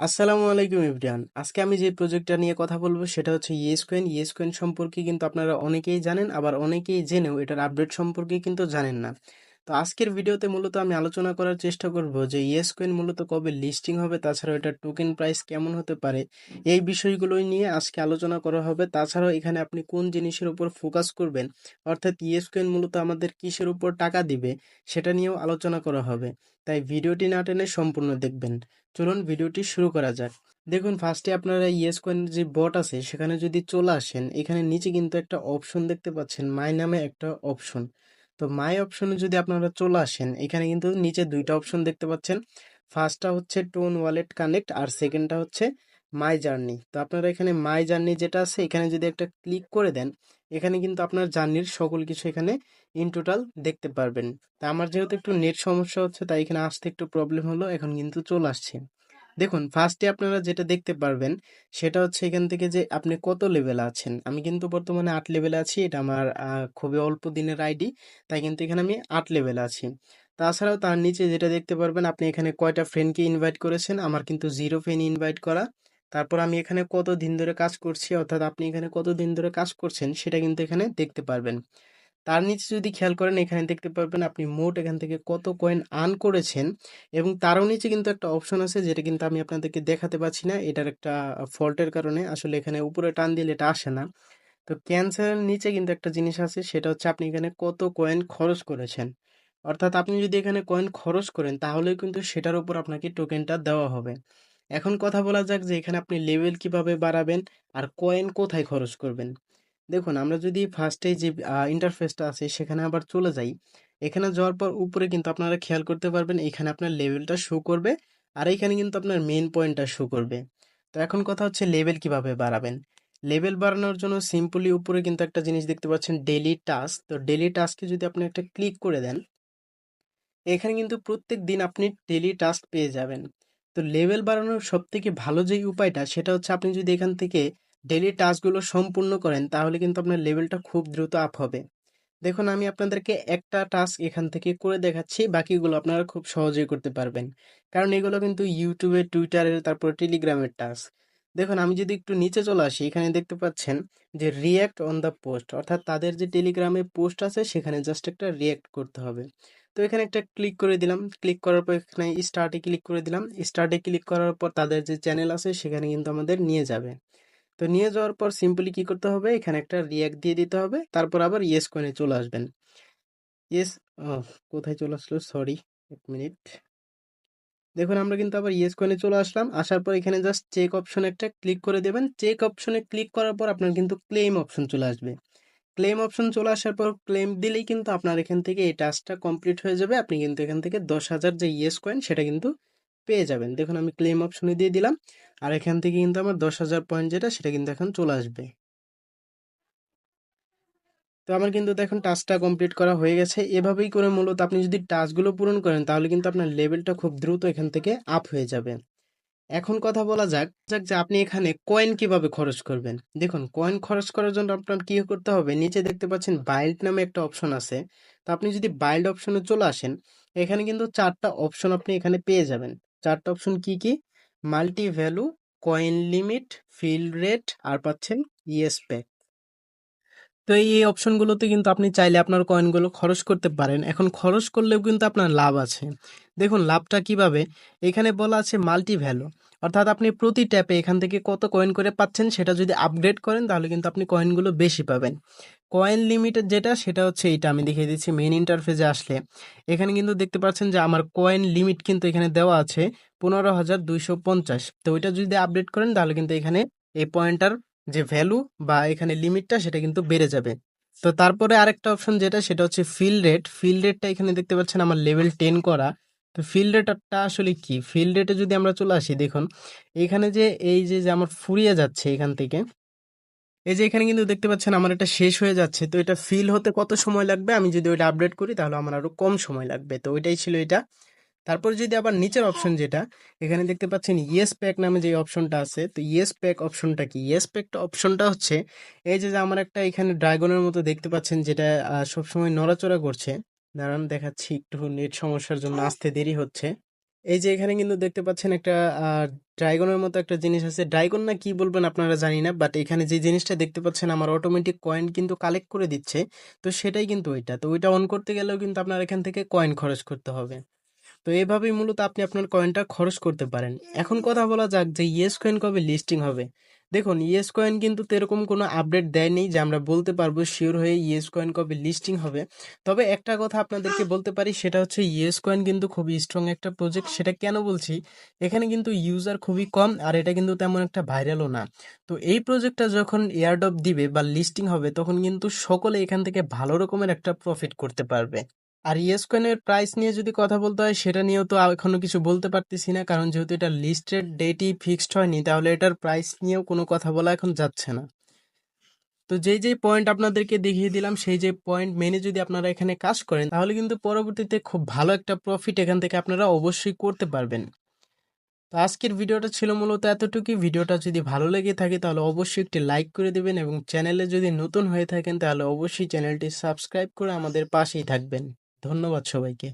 আসসালামু আলাইকুম এভরিওয়ান। আজকে আমি যে প্রজেক্টটা নিয়ে কথা বলবো সেটা হচ্ছে ইয়েস কয়েন। ইয়েস কয়েন সম্পর্কে কিন্তু আপনারা অনেকেই জানেন, আবার অনেকেই জেনেও এটার আপডেট সম্পর্কে কিন্তু জানেন না। তো আজকের ভিডিওতে মূলত আমি আলোচনা করার চেষ্টা করব যে ইয়েস কয়েন মূলত কবে লিস্টিং হবে, তাছাড়াও এটার টোকেন প্রাইস কেমন হতে পারে, এই বিষয়গুলোই নিয়ে আজকে আলোচনা করা হবে। তাছাড়াও এখানে আপনি কোন জিনিসের উপর ফোকাস করবেন, অর্থাৎ ইয়েস কয়েন মূলত আমাদের কিসের উপর টাকা দিবে, সেটা নিয়েও আলোচনা করা হবে। তাই ভিডিওটি না টেনে সম্পূর্ণ দেখবেন। চলুন ভিডিওটি শুরু করা যাক। দেখুন, ফার্স্টে আপনারা ইয়েস কয়েন যে বট আছে সেখানে যদি চলে আসেন, এখানে নিচে কিন্তু একটা অপশন দেখতে পাচ্ছেন, মাই নামে একটা অপশন। তো মাই অপশনে যদি আপনারা চলে আসেন, এখানে কিন্তু নিচে দুইটা অপশন দেখতে পাচ্ছেন। ফার্স্টটা হচ্ছে টোন ওয়ালেট কানেক্ট, আর সেকেন্ডটা হচ্ছে মাই জার্নি। তো আপনারা এখানে মাই জার্নি যেটা আছে এখানে যদি একটা ক্লিক করে দেন, এখানে কিন্তু আপনার জার্নির সকল কিছু এখানে ইন টোটাল দেখতে পারবেন। তা আমার যেহেতু একটু নেট সমস্যা হচ্ছে, তাই এখানে আসতে একটু প্রবলেম হলো, এখন কিন্তু চলে আসছে। দেখুন, ফার্স্টে আপনারা যেটা দেখতে পারবেন সেটা হচ্ছে এখান থেকে যে আপনি কত লেভেলে আছেন। আমি কিন্তু বর্তমানে 8 লেভেলে আছি। এটা আমার খুবই অল্প দিনের আইডি, তাই কিন্তু এখানে আমি 8 লেভেলে আছি। তাছাড়াও তার নিচে যেটা দেখতে পারবেন, আপনি এখানে কয়টা ফ্রেন্ডকে ইনভাইট করেছেন। আমার কিন্তু 0 ফ্রেন্ড ইনভাইট করা। তারপর আমি এখানে কত দিন ধরে কাজ করছি, অর্থাৎ আপনি এখানে কত দিন ধরে কাজ করছেন সেটা কিন্তু এখানে দেখতে পারবেন। তার নিচে যদি খেয়াল করেন, এখানে দেখতে পারবেন আপনি মোট এখান থেকে কত কয়েন আর্ন করেছেন, এবং তারও নিচে কিন্তু একটা অপশন আছে যেটা কিন্তু আমি আপনাদেরকে দেখাতে পাচ্ছি না, এটার একটা ফল্টের কারণে আসলে এখানে উপরে টান দিলে এটা আসে না। তো ক্যান্সেলের নিচে কিন্তু একটা জিনিস আছে, সেটা হচ্ছে আপনি এখানে কত কয়েন খরচ করেছেন। অর্থাৎ আপনি যদি এখানে কয়েন খরচ করেন তাহলেও কিন্তু সেটার উপর আপনাকে টোকেনটা দেওয়া হবে। এখন কথা বলা যাক যে এখানে আপনি লেভেল কিভাবে বাড়াবেন আর কয়েন কোথায় খরচ করবেন। দেখুন, আমরা যদি ফার্স্টে যে ইন্টারফেসটা আছে সেখানে আবার চলে যাই, এখানে যাওয়ার পর উপরে কিন্তু আপনারা খেয়াল করতে পারবেন এখানে আপনার লেভেলটা শো করবে, আর এখানে কিন্তু আপনার মেইন পয়েন্টটা শো করবে। তো এখন কথা হচ্ছে লেভেল কিভাবে বাড়াবেন। লেভেল বাড়ানোর জন্য সিম্পলি উপরে কিন্তু একটা জিনিস দেখতে পাচ্ছেন, ডেইলি টাস্ক। তো ডেইলি টাস্কে যদি আপনি একটা ক্লিক করে দেন, এখানে কিন্তু প্রত্যেক দিন আপনি ডেইলি টাস্ক পেয়ে যাবেন। তো লেভেল বাড়ানোর সব থেকে ভালো যেই উপায়টা সেটা হচ্ছে, আপনি যদি এখান থেকে ডেইলি টাস্কগুলো সম্পূর্ণ করেন তাহলে কিন্তু আপনার লেভেলটা খুব দ্রুত আপ হবে। দেখুন, আমি আপনাদেরকে একটা টাস্ক এখান থেকে করে দেখাচ্ছি, বাকিগুলো আপনারা খুব সহজেই করতে পারবেন, কারণ এগুলো কিন্তু ইউটিউবে, টুইটারের, তারপর টেলিগ্রামের টাস্ক। দেখুন, আমি যদি একটু নিচে চলে আসি, এখানে দেখতে পাচ্ছেন যে রিয়্যাক্ট অন দ্য পোস্ট, অর্থাৎ তাদের যে টেলিগ্রামে পোস্ট আছে সেখানে জাস্ট একটা রিয়্যাক্ট করতে হবে। তো এখানে একটা ক্লিক করে দিলাম, ক্লিক করার পর এখানে স্টার্টে ক্লিক করে দিলাম। স্টার্টে ক্লিক করার পর তাদের যে চ্যানেল আছে সেখানে কিন্তু আমাদের নিয়ে যাবে। তো নিয়ে যাওয়ার পর সিম্পলি কি করতে হবে, এখানে একটা রিয়্যাক্ট দিয়ে দিতে হবে, তারপর আবার ইয়েস কয়েনে চলে আসবেন। ইয়েস, কোথায় চলে আসলো, সরি, এক মিনিট। দেখুন, আমরা কিন্তু আবার ইয়েস কয়েনে চলে আসলাম। আসার পর এখানে জাস্ট চেক অপশন একটা ক্লিক করে দেবেন। চেক অপশনে ক্লিক করার পর আপনার কিন্তু ক্লেম অপশন চলে আসবে। ক্লেম অপশন চলে আসার পর ক্লেম দিলেই কিন্তু আপনার এখান থেকে এই টাস্কটা কমপ্লিট হয়ে যাবে। আপনি কিন্তু এখান থেকে 10,000 যে ইয়েস কয়েন সেটা কিন্তু পেয়ে যাবেন। দেখুন, আমি ক্লেম অপশনে দিয়ে দিলাম, আর এখান থেকে কিন্তু আমার 10,000 পয়েন্ট যেটা সেটা কিন্তু এখন চলে আসবে। তো আমার কিন্তু দেখুন টাস্কটা কমপ্লিট করা হয়ে গেছে। এভাবেই করে মূলত আপনি যদি টাস্কগুলো পূরণ করেন তাহলে কিন্তু আপনার লেভেলটা খুব দ্রুত এখান থেকে আপ হয়ে যাবে। এখন কথা বলা যাক যাক যে আপনি এখানে কয়েন কিভাবে খরচ করবেন। দেখুন, কয়েন খরচ করার জন্য আপনার কি করতে হবে, নিচে দেখতে পাচ্ছেন বাইল্ড নামে একটা অপশন আছে। তো আপনি যদি বাইল্ড অপশনে চলে আসেন, এখানে কিন্তু 4টা অপশন আপনি এখানে পেয়ে যাবেন। 4টা অপশন কি কি? Multi value, coin limit, field rate, আর পাচ্ছেন ইএস প্যাক। তো এই অপশনগুলোতে কিন্তু আপনি চাইলে আপনার কয়েনগুলো খরচ করতে পারেন। এখন খরচ করলেও কিন্তু আপনার লাভ আছে। দেখুন লাভটা কিভাবে, এখানে বলা আছে মাল্টি ভ্যালু, অর্থাৎ আপনি প্রতি ট্যাপে এখান থেকে কত কয়েন করে পাচ্ছেন সেটা যদি আপগ্রেড করেন তাহলে কিন্তু আপনি কয়েনগুলো বেশি পাবেন। কয়েন লিমিটেড যেটা সেটা হচ্ছে এইটা, আমি দেখিয়ে দিচ্ছি মেইন ইন্টারফেসে আসলে। এখানে কিন্তু দেখতে পাচ্ছেন যে আমার কয়েন লিমিট কিন্তু এখানে দেওয়া আছে 15,250। তো ওইটা যদি আপডেট করেন তাহলে কিন্তু এখানে এই পয়েন্টার যে ভ্যালু বা এখানে লিমিটটা সেটা কিন্তু বেড়ে যাবে। তো তারপরে আরেকটা অপশন যেটা সেটা হচ্ছে ফিল রেট। ফিল রেটটা এখানে দেখতে পাচ্ছেন আমার লেভেল 10 করা। তো ফিল রেটটা আসলে কি, ফিল রেটে যদি আমরা চলে আসি, দেখুন এখানে যে এই যে যে আমার ফুরিয়ে যাচ্ছে এখান থেকে, এই যে এখানে কিন্তু দেখতে পাচ্ছেন আমার এটা শেষ হয়ে যাচ্ছে। তো এটা ফিল হতে কত সময় লাগবে, আমি যদি ওইটা আপডেট করি তাহলে আমার আরো কম সময় লাগবে। তো ওইটাই ছিল এটা। তারপর যদি আবার নিচের অপশন যেটা, এখানে দেখতে পাচ্ছেন ইয়েস প্যাক নামে যে অপশনটা আছে। তো ইয়েস প্যাক অপশনটা কি, ইয়েস প্যাক অপশনটা হচ্ছে এই যে যে আমার একটা এখানে ড্রাগনের মতো দেখতে পাচ্ছেন, যেটা সবসময় নড়াচড়া করছে। দাঁড়ান দেখাচ্ছি, একটু নেট সমস্যার জন্য আসতে দেরি হচ্ছে। এই যে এখানে কিন্তু দেখতে পাচ্ছেন একটা ড্রাগনের মতো একটা জিনিস আছে। ড্রাগন না কি বলবেন আপনারা জানি না। বাট এখানে যে জিনিসটা দেখতে পাচ্ছেন আমার অটোমেটিক কয়েন কিন্তু কালেক্ট করে দিচ্ছে। তো সেটাই কিন্তু ওইটা। তো ওইটা অন করতে গেলেও কিন্তু আপনার এখান থেকে কয়েন খরচ করতে হবে। তো এভাবেই মূলত আপনি আপনার কয়েনটা খরচ করতে পারেন। এখন কথা বলা যাক যে ইয়েস কয়েন কবে লিস্টিং হবে। দেখুন ইয়েস কয়েন কিন্তু এরকম কোনো আপডেট দেয়নি যে আমরা বলতে পারবো শিওর হয়ে ইয়েস কয়েন কবে লিস্টিং হবে। তবে একটা কথা আপনাদেরকে বলতে পারি সেটা হচ্ছে ইয়েস কয়েন কিন্তু খুবই স্ট্রং একটা প্রজেক্ট। সেটা কেন বলছি, এখানে কিন্তু ইউজার খুবই কম আর এটা কিন্তু তেমন একটা ভাইরালও না। তো এই প্রজেক্টটা যখন এয়ারড্রপ দিবে বা লিস্টিং হবে তখন কিন্তু সকলে এখান থেকে ভালো রকমের একটা প্রফিট করতে পারবে। আর ইয়েসকয়েনের প্রাইস নিয়ে যদি কথা বলতে হয় সেটা নিয়েও তো এখনো কিছু বলতে পারতেছি না, কারণ যেহেতু এটা লিস্টেড ডেটই ফিক্সড হয়নি তাহলে এটার প্রাইস নিয়েও কোনো কথা বলা এখন যাচ্ছে না। তো যেই যেই পয়েন্ট আপনাদেরকে দেখিয়ে দিলাম সেই যে পয়েন্ট মেনে যদি আপনারা এখানে কাজ করেন তাহলে কিন্তু পরবর্তীতে খুব ভালো একটা প্রফিট এখান থেকে আপনারা অবশ্যই করতে পারবেন। তো আজকের ভিডিওটা ছিল মূলত এতটুকুই। ভিডিওটা যদি ভালো লেগে থাকে তাহলে অবশ্যই একটি লাইক করে দিবেন এবং চ্যানেলে যদি নতুন হয়ে থাকেন তাহলে অবশ্যই চ্যানেলটি সাবস্ক্রাইব করে আমাদের পাশেই থাকবেন। ধন্যবাদ সবাইকে।